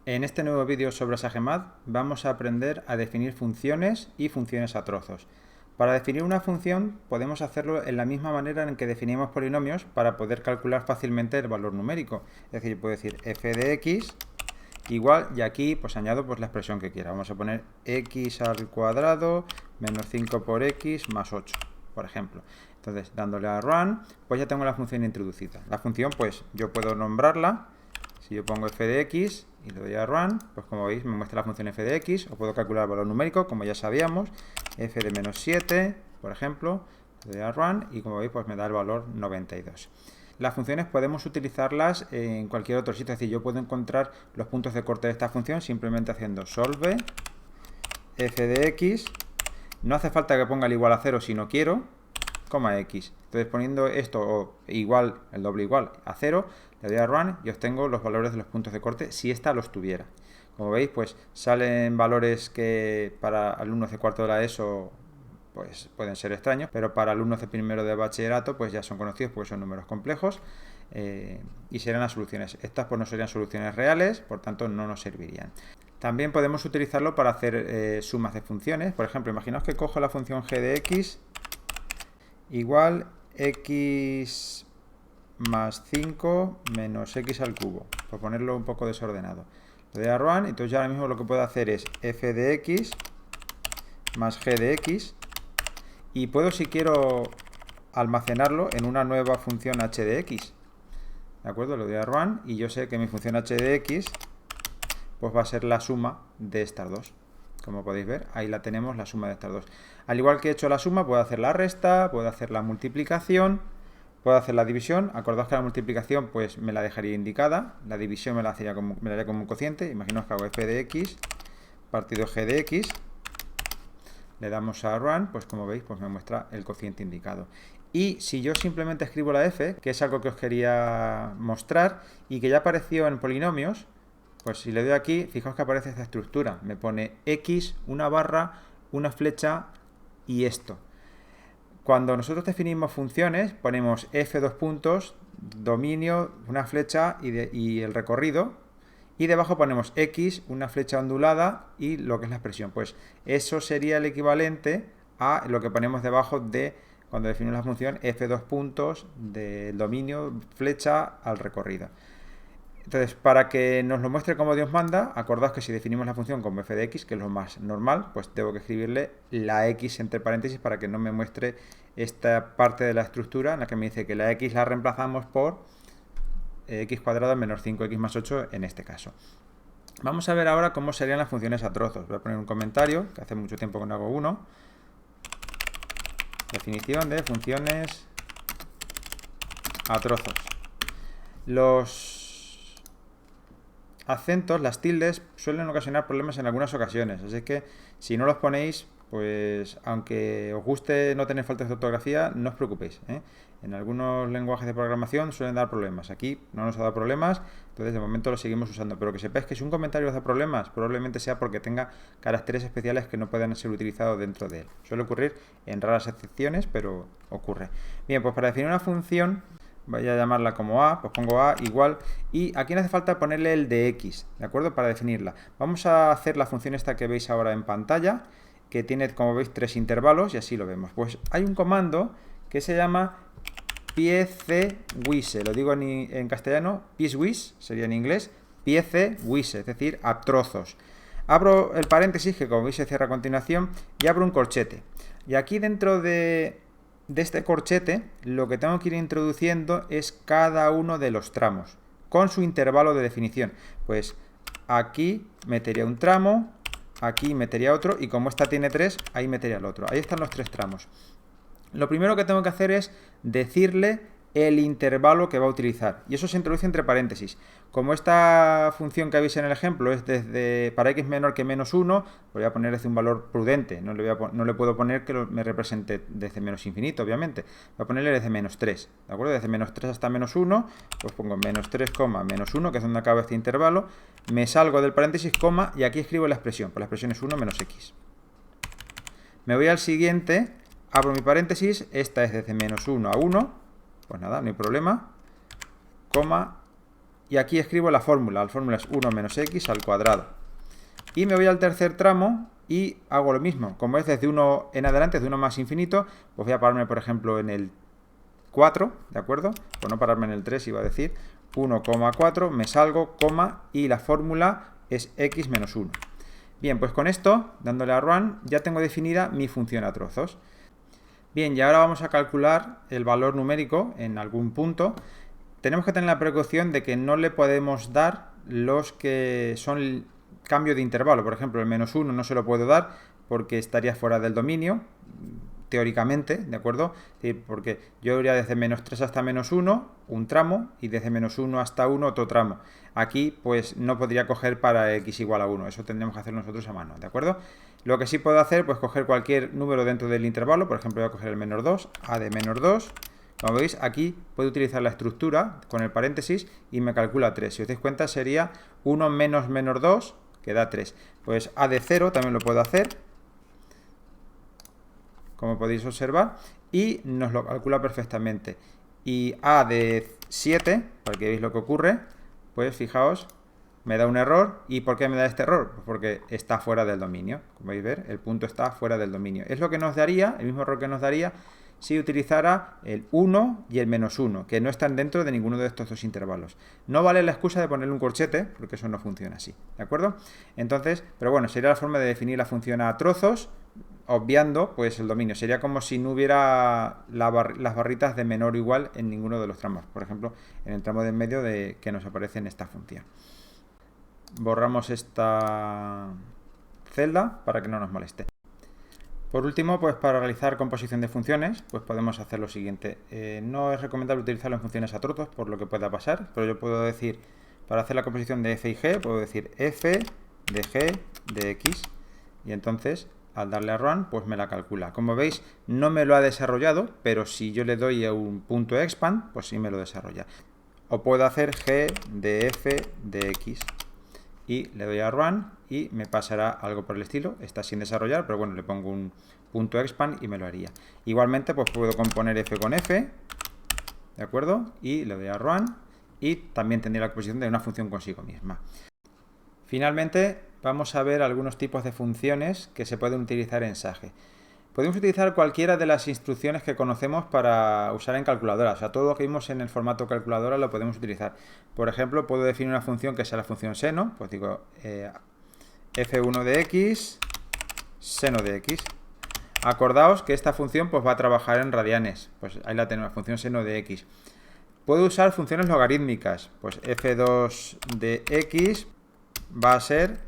En este nuevo vídeo sobre SageMath vamos a aprender a definir funciones y funciones a trozos. Para definir una función podemos hacerlo en la misma manera en que definimos polinomios para poder calcular fácilmente el valor numérico. Es decir, yo puedo decir f de x igual, y aquí pues añado pues la expresión que quiera. Vamos a poner x al cuadrado menos 5 por x más 8, por ejemplo. Entonces, dándole a run, pues ya tengo la función introducida. La función, pues yo puedo nombrarla. Si yo pongo f de x y le doy a run, pues como veis me muestra la función f de x, o puedo calcular el valor numérico, como ya sabíamos, f de menos 7, por ejemplo, le doy a run y como veis pues me da el valor 92. Las funciones podemos utilizarlas en cualquier otro sitio, es decir, yo puedo encontrar los puntos de corte de esta función simplemente haciendo solve f de x, no hace falta que ponga el igual a 0 si no quiero, coma x. Entonces poniendo esto o igual, el doble igual a 0, le doy a run y obtengo los valores de los puntos de corte si ésta los tuviera. Como veis, pues salen valores que para alumnos de cuarto de la ESO pues pueden ser extraños, pero para alumnos de primero de bachillerato pues ya son conocidos porque son números complejos y serán las soluciones. Estas pues no serían soluciones reales, por tanto no nos servirían. También podemos utilizarlo para hacer sumas de funciones. Por ejemplo, imaginaos que cojo la función g de x igual x más 5 menos x al cubo, por ponerlo un poco desordenado. Le doy a run, entonces ya ahora mismo lo que puedo hacer es f de x más g de x, y puedo, si quiero, almacenarlo en una nueva función h de x. ¿De acuerdo? Le doy a run y yo sé que mi función h de x pues va a ser la suma de estas dos. Como podéis ver, ahí la tenemos, la suma de estas dos. Al igual que he hecho la suma, puedo hacer la resta, puedo hacer la multiplicación, puedo hacer la división. Acordaos que la multiplicación pues me la dejaría indicada, la división me la haría como un cociente. Imaginaos que hago f de x partido g de x, le damos a run, pues como veis pues me muestra el cociente indicado. Y si yo simplemente escribo la f, que es algo que os quería mostrar y que ya apareció en polinomios, pues si le doy aquí, fijaos que aparece esta estructura. Me pone x, una barra, una flecha y esto. Cuando nosotros definimos funciones, ponemos f dos puntos, dominio, una flecha y el recorrido. Y debajo ponemos x, una flecha ondulada y lo que es la expresión. Pues eso sería el equivalente a lo que ponemos debajo de cuando definimos la función f dos puntos del dominio, flecha al recorrido. Entonces, para que nos lo muestre como Dios manda, acordaos que si definimos la función como f de x, que es lo más normal, pues tengo que escribirle la x entre paréntesis para que no me muestre esta parte de la estructura en la que me dice que la x la reemplazamos por x cuadrado menos 5x más 8 en este caso. Vamos a ver ahora cómo serían las funciones a trozos. Voy a poner un comentario, que hace mucho tiempo que no hago uno. Definición de funciones a trozos. Los acentos, las tildes, suelen ocasionar problemas en algunas ocasiones, así que si no los ponéis, pues aunque os guste no tener faltas de ortografía, no os preocupéis, ¿eh? En algunos lenguajes de programación suelen dar problemas, aquí no nos ha dado problemas, entonces de momento lo seguimos usando, pero que sepáis que si un comentario os da problemas, probablemente sea porque tenga caracteres especiales que no puedan ser utilizados dentro de él. Suele ocurrir en raras excepciones, pero ocurre. Bien, pues para definir una función, voy a llamarla como a, pues pongo a igual, y aquí no hace falta ponerle el de x, ¿de acuerdo? Para definirla. Vamos a hacer la función esta que veis ahora en pantalla, que tiene, como veis, 3 intervalos, y así lo vemos. Pues hay un comando que se llama piecewise, lo digo en castellano, piecewise, sería en inglés, piecewise, es decir, a trozos. Abro el paréntesis, que como veis se cierra a continuación, y abro un corchete. Y aquí dentro de este corchete, lo que tengo que ir introduciendo es cada uno de los tramos, con su intervalo de definición. Pues aquí metería un tramo, aquí metería otro, y como esta tiene 3, ahí metería el otro. Ahí están los 3 tramos. Lo primero que tengo que hacer es decirle el intervalo que va a utilizar, y eso se introduce entre paréntesis. Como esta función que veis en el ejemplo es desde para x menor que menos 1, voy a poner desde un valor prudente, no le puedo poner que me represente desde menos infinito, obviamente. Voy a ponerle desde menos 3, ¿de acuerdo? Desde menos 3 hasta menos 1, pues pongo menos 3, menos 1, que es donde acaba este intervalo, me salgo del paréntesis, coma, y aquí escribo la expresión, pues la expresión es 1 menos x. Me voy al siguiente, abro mi paréntesis, esta es desde menos 1 a 1, pues nada, no hay problema, coma, y aquí escribo la fórmula. La fórmula es 1 menos x al cuadrado. Y me voy al tercer tramo y hago lo mismo. Como es desde 1 en adelante, desde 1 más infinito, pues voy a pararme, por ejemplo, en el 4, ¿de acuerdo? Pues no pararme en el 3, iba a decir 1,4, me salgo, coma, y la fórmula es x menos 1. Bien, pues con esto, dándole a Run, ya tengo definida mi función a trozos. Bien, y ahora vamos a calcular el valor numérico en algún punto. Tenemos que tener la precaución de que no le podemos dar los que son cambio de intervalo. Por ejemplo, el menos 1 no se lo puedo dar porque estaría fuera del dominio, teóricamente, ¿de acuerdo? Sí, porque yo iría desde menos 3 hasta menos 1, un tramo, y desde menos 1 hasta 1, otro tramo. Aquí, pues, no podría coger para x igual a 1. Eso tendríamos que hacer nosotros a mano, ¿de acuerdo? Lo que sí puedo hacer, pues, coger cualquier número dentro del intervalo. Por ejemplo, voy a coger el menos 2, a de menos 2. Como veis, aquí puedo utilizar la estructura con el paréntesis y me calcula 3. Si os dais cuenta, sería 1 menos menos 2, que da 3. Pues a de 0 también lo puedo hacer, como podéis observar, y nos lo calcula perfectamente. Y a de 7, para que veáis lo que ocurre, pues fijaos, me da un error. ¿Y por qué me da este error? Pues porque está fuera del dominio. Como podéis ver, el punto está fuera del dominio. Es lo que nos daría, el mismo error que nos daría si utilizara el 1 y el menos 1, que no están dentro de ninguno de estos dos intervalos. No vale la excusa de ponerle un corchete, porque eso no funciona así, ¿de acuerdo? Entonces, pero bueno, sería la forma de definir la función a trozos, obviando pues el dominio. Sería como si no hubiera las barritas de menor o igual en ninguno de los tramos. Por ejemplo, en el tramo de en medio que nos aparece en esta función. Borramos esta celda para que no nos moleste. Por último, pues para realizar composición de funciones, pues podemos hacer lo siguiente. No es recomendable utilizarlo en funciones a trozos por lo que pueda pasar, pero yo puedo decir, para hacer la composición de f y g, puedo decir f de g de x, y entonces al darle a Run, pues me la calcula. Como veis, no me lo ha desarrollado, pero si yo le doy a un punto expand, pues sí me lo desarrolla. O puedo hacer g de f de x, y le doy a Run y me pasará algo por el estilo. Está sin desarrollar, pero bueno, le pongo un punto expand y me lo haría. Igualmente, pues puedo componer f con f, ¿de acuerdo? Y le doy a Run y también tendría la composición de una función consigo misma. Finalmente, vamos a ver algunos tipos de funciones que se pueden utilizar en Sage. Podemos utilizar cualquiera de las instrucciones que conocemos para usar en calculadora. O sea, todo lo que vimos en el formato calculadora lo podemos utilizar. Por ejemplo, puedo definir una función que sea la función seno. Pues digo f1 de x, seno de x. Acordaos que esta función pues va a trabajar en radianes. Pues ahí la tenemos, función seno de x. Puedo usar funciones logarítmicas. Pues f2 de x va a ser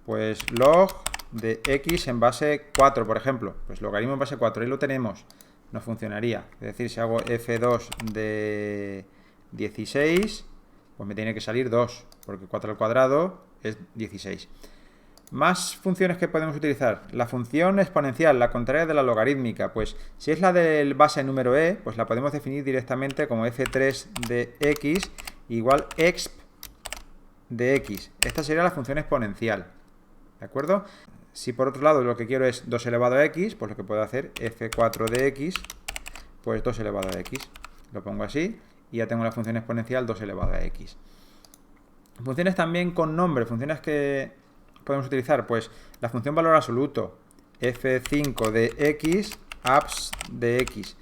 pues log de x en base 4, por ejemplo. Pues logaritmo en base 4, ahí lo tenemos. No funcionaría. Es decir, si hago f2 de 16, pues me tiene que salir 2, porque 4 al cuadrado es 16. Más funciones que podemos utilizar. La función exponencial, la contraria de la logarítmica. Pues si es la del base número e, pues la podemos definir directamente como f3 de x igual exp de x. Esta sería la función exponencial. ¿De acuerdo? Si por otro lado lo que quiero es 2 elevado a x, pues lo que puedo hacer f4 de x, pues 2 elevado a x. Lo pongo así y ya tengo la función exponencial 2 elevado a x. Funciones también con nombre, funciones que podemos utilizar, pues la función valor absoluto, f5 de x, abs de x.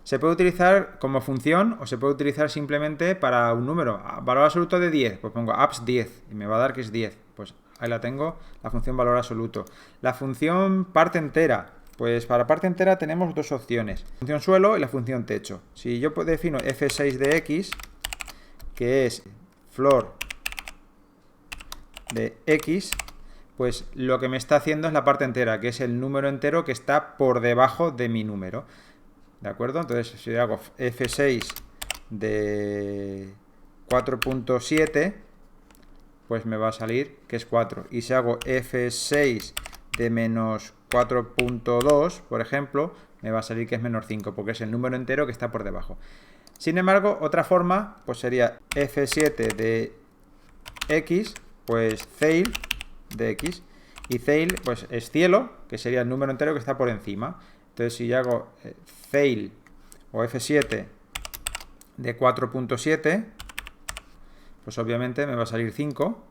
Se puede utilizar como función o se puede utilizar simplemente para un número. Valor absoluto de 10, pues pongo abs 10 y me va a dar que es 10. Pues ahí la tengo, la función valor absoluto. La función parte entera, pues para parte entera tenemos dos opciones. La función suelo y la función techo. Si yo defino f6 de x, que es flor de x, pues lo que me está haciendo es la parte entera, que es el número entero que está por debajo de mi número. ¿De acuerdo? Entonces, si hago f6 de 4.7, pues me va a salir que es 4. Y si hago f6 de menos 4.2, por ejemplo, me va a salir que es menos 5, porque es el número entero que está por debajo. Sin embargo, otra forma, pues sería f7 de x, pues ceil de x. Y ceil, pues es cielo, que sería el número entero que está por encima. Entonces, si yo hago ceil o f7 de 4.7, pues obviamente me va a salir 5.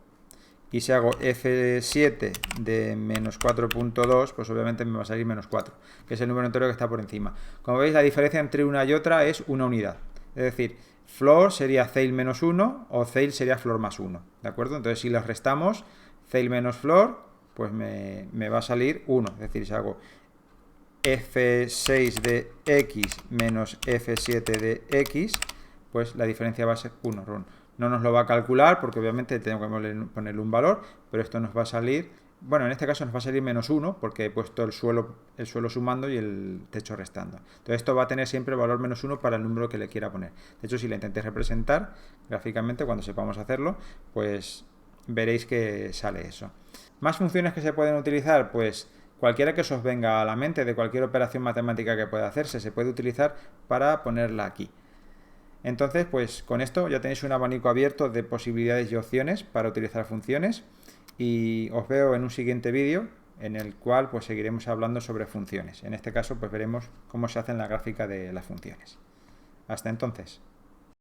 Y si hago F7 de menos 4.2, pues obviamente me va a salir menos 4, que es el número entero que está por encima. Como veis, la diferencia entre una y otra es una unidad. Es decir, floor sería Ceil menos 1 o Ceil sería floor más 1. ¿De acuerdo? Entonces, si los restamos, Ceil menos floor, pues me va a salir 1. Es decir, si hago F6 de X menos F7 de X, pues la diferencia va a ser 1. No nos lo va a calcular porque obviamente tengo que ponerle un valor, pero esto nos va a salir, bueno, en este caso nos va a salir menos 1 porque he puesto el suelo sumando y el techo restando. Entonces esto va a tener siempre el valor menos 1 para el número que le quiera poner. De hecho, si le intenté representar gráficamente, cuando sepamos hacerlo, pues veréis que sale eso. Más funciones que se pueden utilizar, pues cualquiera que os venga a la mente de cualquier operación matemática que pueda hacerse, se puede utilizar para ponerla aquí. Entonces, pues con esto ya tenéis un abanico abierto de posibilidades y opciones para utilizar funciones y os veo en un siguiente vídeo en el cual pues seguiremos hablando sobre funciones. En este caso pues veremos cómo se hace en la gráfica de las funciones. Hasta entonces.